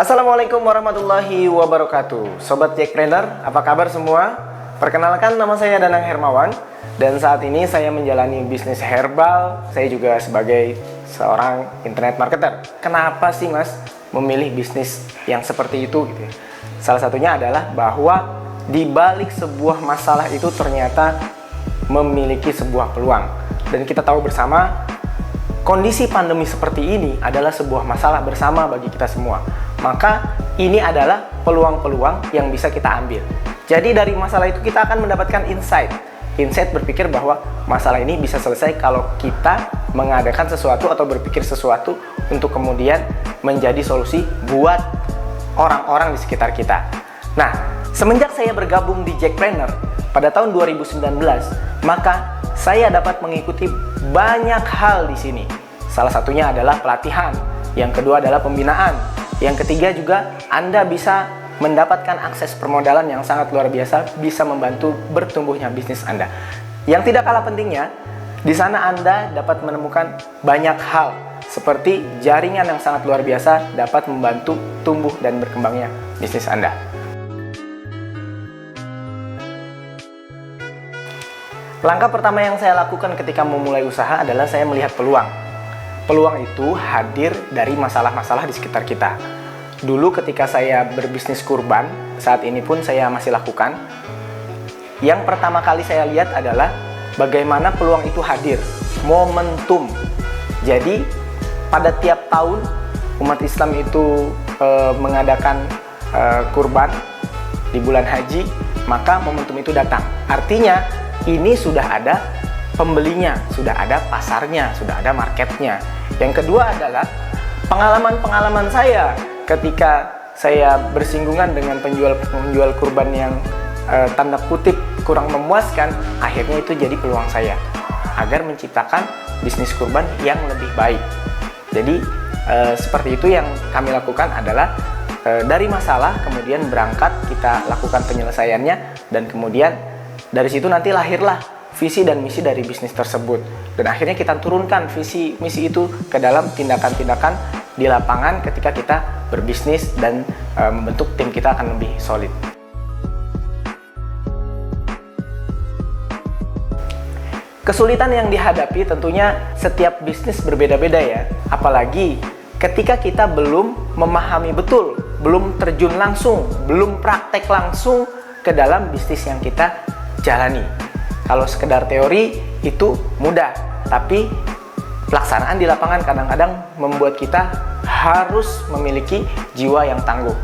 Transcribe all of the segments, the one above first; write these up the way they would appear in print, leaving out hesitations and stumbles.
Assalamualaikum warahmatullahi wabarakatuh. Sobat Jackpreneur, apa kabar semua? Perkenalkan, nama saya Danang Hermawan. Dan saat ini saya menjalani bisnis herbal. Saya juga sebagai seorang internet marketer. Kenapa sih mas memilih bisnis yang seperti itu gitu ya? Salah satunya adalah bahwa di balik sebuah masalah itu ternyata memiliki sebuah peluang. Dan kita tahu bersama, kondisi pandemi seperti ini adalah sebuah masalah bersama bagi kita semua. Maka ini adalah peluang-peluang yang bisa kita ambil. Jadi dari masalah itu kita akan mendapatkan insight. Insight berpikir bahwa masalah ini bisa selesai kalau kita mengadakan sesuatu atau berpikir sesuatu untuk kemudian menjadi solusi buat orang-orang di sekitar kita. Nah, semenjak saya bergabung di Jackpreneur pada tahun 2019, maka saya dapat mengikuti banyak hal di sini. Salah satunya adalah pelatihan, yang kedua adalah pembinaan, yang ketiga juga Anda bisa mendapatkan akses permodalan yang sangat luar biasa, bisa membantu bertumbuhnya bisnis Anda. Yang tidak kalah pentingnya, di sana Anda dapat menemukan banyak hal seperti jaringan yang sangat luar biasa dapat membantu tumbuh dan berkembangnya bisnis Anda. Langkah pertama yang saya lakukan ketika memulai usaha adalah saya melihat peluang. Peluang itu hadir dari masalah-masalah di sekitar kita. Dulu ketika saya berbisnis kurban, saat ini pun saya masih lakukan. Yang pertama kali saya lihat adalah bagaimana peluang itu hadir, momentum. Jadi pada tiap tahun umat Islam itu mengadakan kurban di bulan haji, maka momentum itu datang. Artinya ini sudah ada pembelinya, sudah ada pasarnya, sudah ada marketnya. Yang kedua adalah pengalaman-pengalaman saya ketika saya bersinggungan dengan penjual kurban yang tanda kutip kurang memuaskan, akhirnya itu jadi peluang saya agar menciptakan bisnis kurban yang lebih baik. Jadi seperti itu yang kami lakukan adalah dari masalah kemudian berangkat kita lakukan penyelesaiannya, dan kemudian dari situ nanti lahirlah visi dan misi dari bisnis tersebut. Dan akhirnya kita turunkan visi misi itu ke dalam tindakan-tindakan di lapangan ketika kita berbisnis dan membentuk tim kita akan lebih solid. Kesulitan yang dihadapi tentunya setiap bisnis berbeda-beda ya. Apalagi ketika kita belum memahami betul, belum terjun langsung, belum praktek langsung ke dalam bisnis yang kita jalani. Kalau sekedar teori itu mudah, tapi pelaksanaan di lapangan kadang-kadang membuat kita harus memiliki jiwa yang tangguh.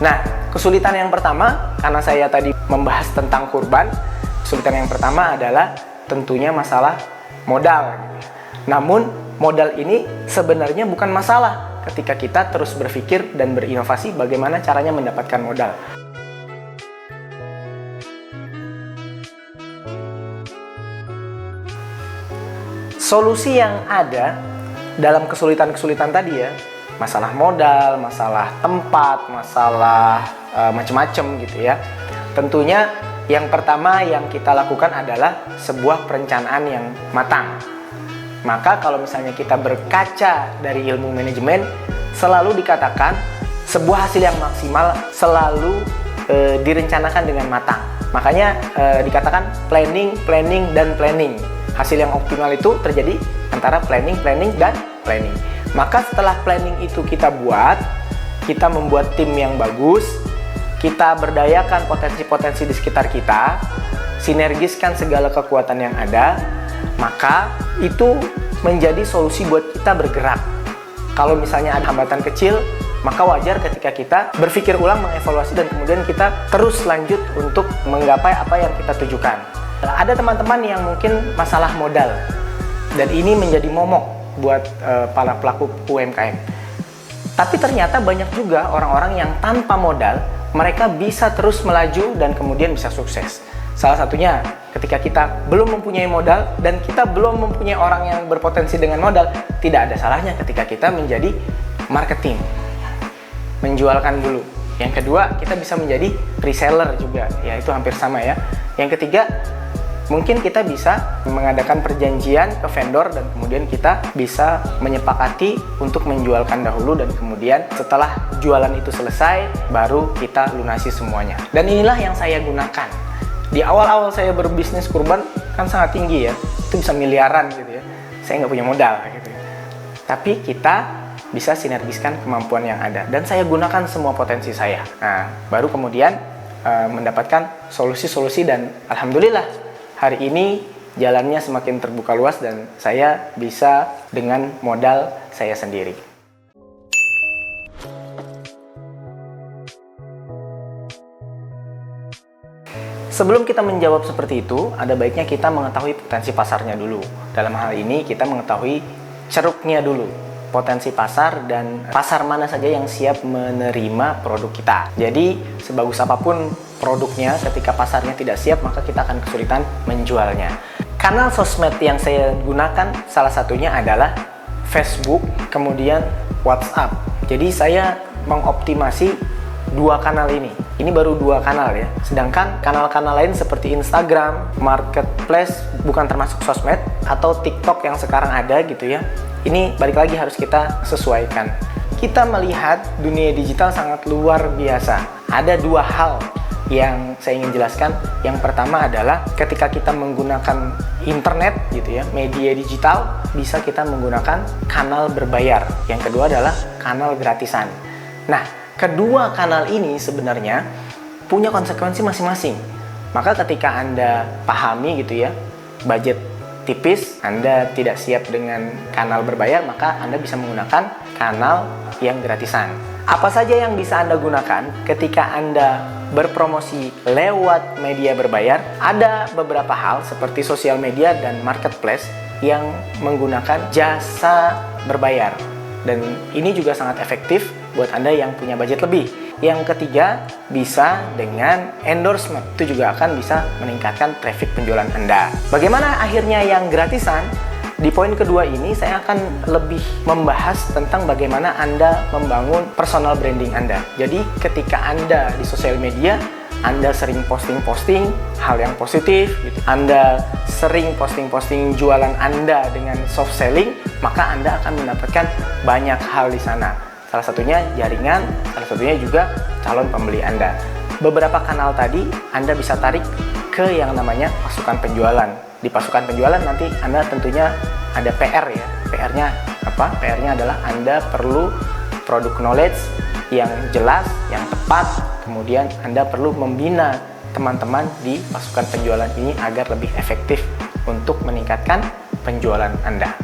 Nah, kesulitan yang pertama, karena saya tadi membahas tentang kurban, kesulitan yang pertama adalah tentunya masalah modal. Namun, modal ini sebenarnya bukan masalah ketika kita terus berpikir dan berinovasi bagaimana caranya mendapatkan modal. Solusi yang ada dalam kesulitan-kesulitan tadi ya, masalah modal, masalah tempat, masalah macam-macam gitu ya. Tentunya yang pertama yang kita lakukan adalah sebuah perencanaan yang matang. Maka kalau misalnya kita berkaca dari ilmu manajemen, selalu dikatakan sebuah hasil yang maksimal selalu direncanakan dengan matang. Makanya dikatakan planning, planning, dan planning. Hasil yang optimal itu terjadi antara planning, dan planning. Maka setelah planning itu kita buat, kita membuat tim yang bagus, kita berdayakan potensi-potensi di sekitar kita, sinergiskan segala kekuatan yang ada, maka itu menjadi solusi buat kita bergerak. Kalau misalnya ada hambatan kecil, maka wajar ketika kita berpikir ulang, mengevaluasi, dan kemudian kita terus lanjut untuk menggapai apa yang kita tujukan. Ada teman-teman yang mungkin masalah modal, dan ini menjadi momok buat para pelaku UMKM. Tapi ternyata banyak juga orang-orang yang tanpa modal, mereka bisa terus melaju dan kemudian bisa sukses. Salah satunya ketika kita belum mempunyai modal dan kita belum mempunyai orang yang berpotensi dengan modal, tidak ada salahnya ketika kita menjadi marketing, menjualkan dulu. Yang kedua, kita bisa menjadi reseller juga, ya itu hampir sama ya. Yang ketiga, Mungkin kita bisa mengadakan perjanjian ke vendor dan kemudian kita bisa menyepakati untuk menjualkan dahulu dan kemudian setelah jualan itu selesai baru kita lunasi semuanya. Dan inilah yang saya gunakan. Di awal-awal saya berbisnis kurban kan sangat tinggi ya, itu bisa miliaran gitu ya. Saya nggak punya modal gitu ya. Tapi kita bisa sinergiskan kemampuan yang ada dan saya gunakan semua potensi saya. Nah, baru kemudian mendapatkan solusi-solusi dan alhamdulillah hari ini jalannya semakin terbuka luas dan saya bisa dengan modal saya sendiri. Sebelum kita menjawab seperti itu, ada baiknya kita mengetahui potensi pasarnya dulu. Dalam hal ini kita mengetahui ceruknya dulu, potensi pasar dan pasar mana saja yang siap menerima produk kita. Jadi sebagus apapun produknya, ketika pasarnya tidak siap maka kita akan kesulitan menjualnya. Kanal sosmed yang saya gunakan salah satunya adalah Facebook, kemudian WhatsApp. Jadi saya mengoptimasi dua kanal ini. Ini baru dua kanal ya. Sedangkan kanal-kanal lain seperti Instagram, Marketplace bukan termasuk sosmed, atau TikTok yang sekarang ada gitu ya. Ini balik lagi harus kita sesuaikan. Kita melihat dunia digital sangat luar biasa. Ada dua hal yang saya ingin jelaskan. Yang pertama adalah ketika kita menggunakan internet gitu ya, media digital, bisa kita menggunakan kanal berbayar. Yang kedua adalah kanal gratisan. Nah, kedua kanal ini sebenarnya punya konsekuensi masing-masing. Maka ketika Anda pahami gitu ya, budget tipis, Anda tidak siap dengan kanal berbayar, maka Anda bisa menggunakan kanal yang gratisan. Apa saja yang bisa Anda gunakan ketika Anda berpromosi lewat media berbayar? Ada beberapa hal seperti sosial media dan marketplace yang menggunakan jasa berbayar. Dan ini juga sangat efektif buat Anda yang punya budget lebih. Yang ketiga, bisa dengan endorsement. Itu juga akan bisa meningkatkan traffic penjualan Anda. Bagaimana akhirnya yang gratisan? Di poin kedua ini saya akan lebih membahas tentang bagaimana Anda membangun personal branding Anda. Jadi ketika Anda di sosial media, Anda sering posting-posting hal yang positif gitu. Anda sering posting-posting jualan Anda dengan soft selling, maka Anda akan mendapatkan banyak hal di sana. Salah satunya jaringan, salah satunya juga calon pembeli Anda. Beberapa kanal tadi Anda bisa tarik ke yang namanya pasukan penjualan. Di pasukan penjualan nanti Anda tentunya ada PR ya. PR-nya apa? PR-nya adalah Anda perlu produk knowledge yang jelas, yang tepat. Kemudian Anda perlu membina teman-teman di pasukan penjualan ini agar lebih efektif untuk meningkatkan penjualan Anda.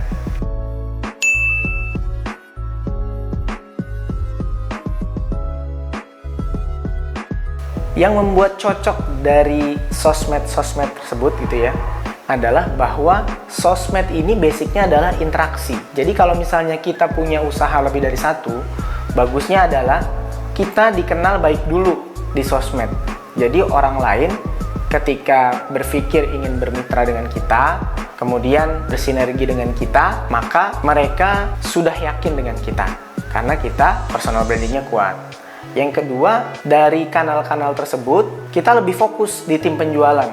Yang membuat cocok dari sosmed-sosmed tersebut gitu ya, adalah bahwa sosmed ini basicnya adalah interaksi. Jadi kalau misalnya kita punya usaha lebih dari satu, bagusnya adalah kita dikenal baik dulu di sosmed. Jadi orang lain ketika berpikir ingin bermitra dengan kita, kemudian bersinergi dengan kita, maka mereka sudah yakin dengan kita karena kita personal brandingnya kuat. Yang kedua, dari kanal-kanal tersebut kita lebih fokus di tim penjualan.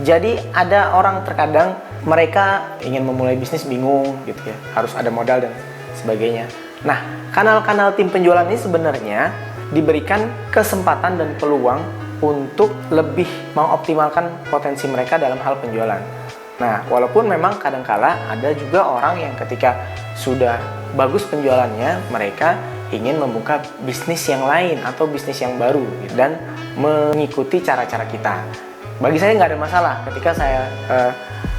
Jadi ada orang terkadang mereka ingin memulai bisnis bingung gitu ya, harus ada modal dan sebagainya. Nah, kanal-kanal tim penjualan ini sebenarnya diberikan kesempatan dan peluang untuk lebih mengoptimalkan potensi mereka dalam hal penjualan. Nah, walaupun memang kadangkala ada juga orang yang ketika sudah bagus penjualannya, mereka ingin membuka bisnis yang lain atau bisnis yang baru gitu, dan mengikuti cara-cara kita. Bagi saya nggak ada masalah ketika saya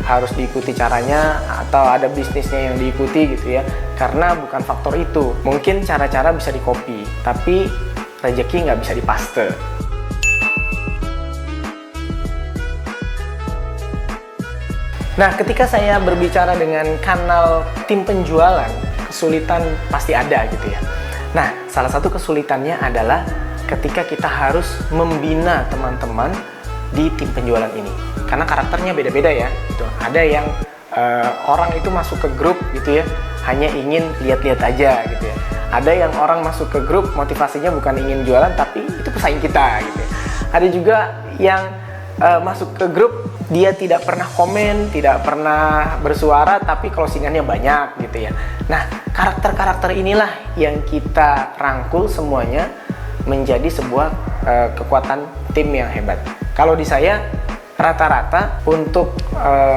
harus diikuti caranya atau ada bisnisnya yang diikuti gitu ya, karena bukan faktor itu. Mungkin cara-cara bisa di-copy, tapi rezeki nggak bisa dipaste. Nah, ketika saya berbicara dengan kanal tim penjualan, kesulitan pasti ada gitu ya. Nah, salah satu kesulitannya adalah ketika kita harus membina teman-teman di tim penjualan ini, karena karakternya beda-beda ya gitu. Ada yang orang itu masuk ke grup gitu ya hanya ingin lihat-lihat aja gitu ya. Ada yang orang masuk ke grup motivasinya bukan ingin jualan tapi itu pesaing kita gitu ya. Ada juga yang masuk ke grup, dia tidak pernah komen, tidak pernah bersuara, tapi closingannya banyak gitu ya. Nah, karakter-karakter inilah yang kita rangkul semuanya menjadi sebuah kekuatan tim yang hebat. Kalau di saya, rata-rata untuk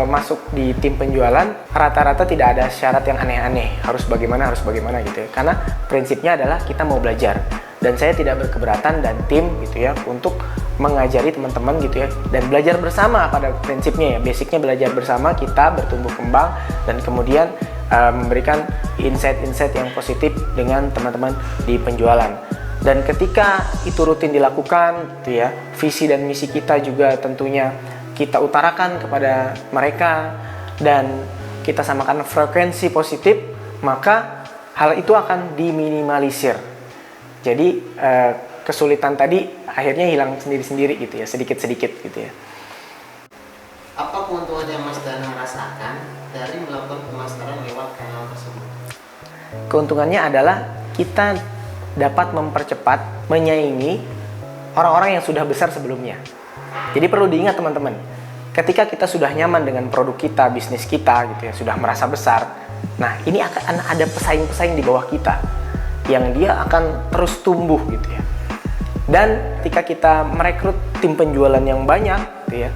masuk di tim penjualan, rata-rata tidak ada syarat yang aneh-aneh, harus bagaimana gitu ya. Karena prinsipnya adalah kita mau belajar. Dan saya tidak berkeberatan dan tim gitu ya untuk mengajari teman-teman gitu ya, dan belajar bersama pada prinsipnya ya, basicnya belajar bersama, kita bertumbuh kembang dan kemudian memberikan insight-insight yang positif dengan teman-teman di penjualan. Dan ketika itu rutin dilakukan gitu ya, visi dan misi kita juga tentunya kita utarakan kepada mereka dan kita samakan frekuensi positif, maka hal itu akan diminimalisir. Jadi kesulitan tadi akhirnya hilang sendiri-sendiri gitu ya, sedikit-sedikit gitu ya. Apa keuntungan yang Mas Danang rasakan dari melakukan pemasaran lewat kanal tersebut? Keuntungannya adalah kita dapat mempercepat, menyaingi orang-orang yang sudah besar sebelumnya. Jadi perlu diingat teman-teman, ketika kita sudah nyaman dengan produk kita, bisnis kita gitu ya, sudah merasa besar, nah ini akan ada pesaing-pesaing di bawah kita yang dia akan terus tumbuh gitu ya. Dan ketika kita merekrut tim penjualan yang banyak gitu ya,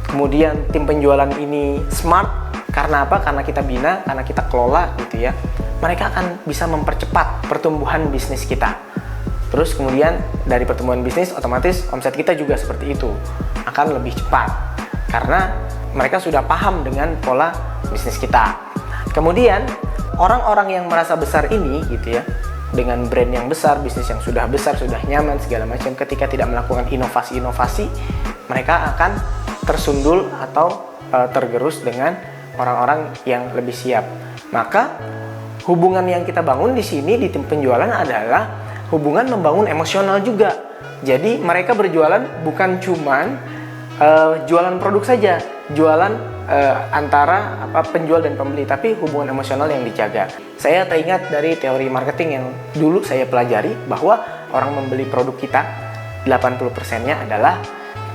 kemudian tim penjualan ini smart, karena apa? Karena kita bina, karena kita kelola gitu ya, mereka akan bisa mempercepat pertumbuhan bisnis kita. Terus kemudian dari pertumbuhan bisnis otomatis omset kita juga seperti itu, akan lebih cepat karena mereka sudah paham dengan pola bisnis kita. Kemudian orang-orang yang merasa besar ini gitu ya, dengan brand yang besar, bisnis yang sudah besar, sudah nyaman segala macam, ketika tidak melakukan inovasi-inovasi, mereka akan tersundul atau tergerus dengan orang-orang yang lebih siap. Maka hubungan yang kita bangun di sini di tim penjualan adalah hubungan membangun emosional juga. Jadi mereka berjualan bukan cuman jualan produk saja, jualan antara penjual dan pembeli, tapi hubungan emosional yang dijaga. Saya teringat dari teori marketing yang dulu saya pelajari, bahwa orang membeli produk kita 80%-nya adalah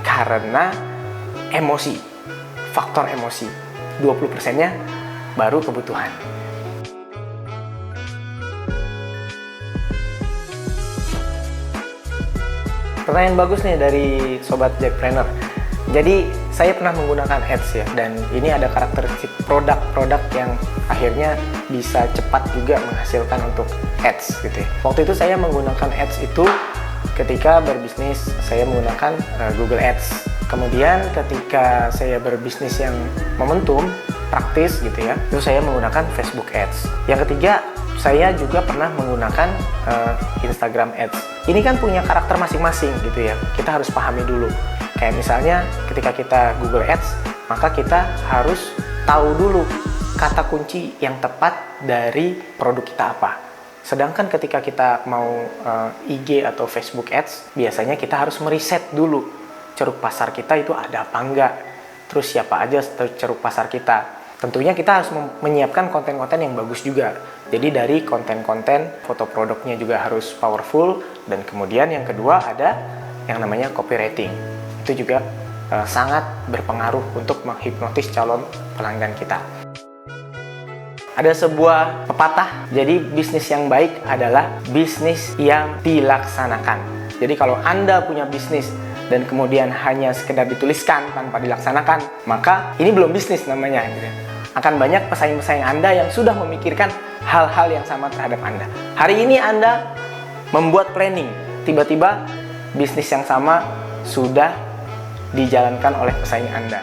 karena emosi, faktor emosi. 20%-nya baru kebutuhan. Pertanyaan bagus nih dari Sobat Jackpreneur. Jadi saya pernah menggunakan ads ya, dan ini ada karakteristik produk-produk yang akhirnya bisa cepat juga menghasilkan untuk ads gitu ya. Waktu itu saya menggunakan ads itu ketika berbisnis, saya menggunakan Google Ads. Kemudian ketika saya berbisnis yang momentum, praktis gitu ya, itu saya menggunakan Facebook Ads. Yang ketiga, saya juga pernah menggunakan Instagram Ads. Ini kan punya karakter masing-masing gitu ya, kita harus pahami dulu. Kayak misalnya ketika kita Google Ads, maka kita harus tahu dulu kata kunci yang tepat dari produk kita apa. Sedangkan ketika kita mau IG atau Facebook Ads, biasanya kita harus meriset dulu ceruk pasar kita itu ada apa enggak, terus siapa aja ceruk pasar kita. Tentunya kita harus menyiapkan konten-konten yang bagus juga. Jadi dari konten-konten, foto produknya juga harus powerful, dan kemudian yang kedua ada yang namanya copywriting. Itu juga sangat berpengaruh untuk menghipnotis calon pelanggan kita. Ada sebuah pepatah, jadi bisnis yang baik adalah bisnis yang dilaksanakan. Jadi kalau Anda punya bisnis dan kemudian hanya sekedar dituliskan tanpa dilaksanakan, maka ini belum bisnis namanya gitu. Akan banyak pesaing-pesaing Anda yang sudah memikirkan hal-hal yang sama terhadap Anda. Hari ini Anda membuat planning, tiba-tiba bisnis yang sama sudah dijalankan oleh pesaing Anda.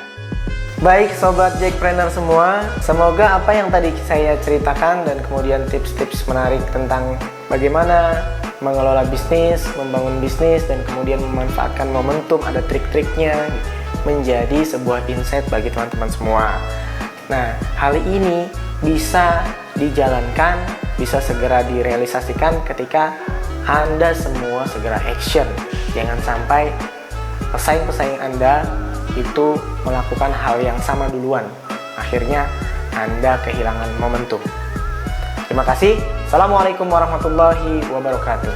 Baik Sobat Jackpreneur semua, semoga apa yang tadi saya ceritakan dan kemudian tips-tips menarik tentang bagaimana mengelola bisnis, membangun bisnis, dan kemudian memanfaatkan momentum, ada trik-triknya, menjadi sebuah insight bagi teman-teman semua. Nah, hal ini bisa dijalankan, bisa segera direalisasikan ketika Anda semua segera action. Jangan sampai pesaing-pesaing Anda itu melakukan hal yang sama duluan. Akhirnya Anda kehilangan momentum. Terima kasih. Assalamualaikum warahmatullahi wabarakatuh.